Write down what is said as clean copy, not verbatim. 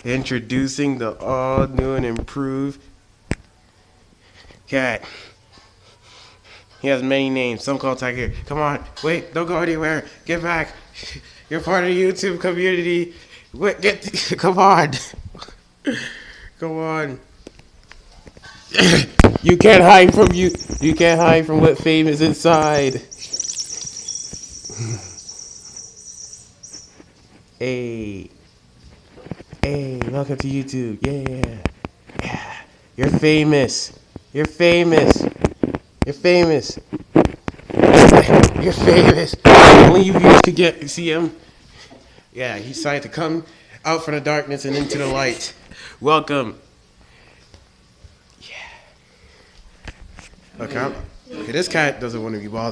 Introducing the all new and improved cat. He has many names. Some call Tiger. Come on, wait, don't go anywhere. Get back. You're part of the YouTube community. Wait, come on. Come on. You can't hide from you. You can't hide from what fame is inside. Hey. Hey, welcome to YouTube. Yeah. Yeah. You're famous. You're famous. You're famous. You're famous. Only you viewers could see him. Yeah, he decided to come out from the darkness and into the light. Welcome. Yeah. Okay, this cat doesn't want to be bothered.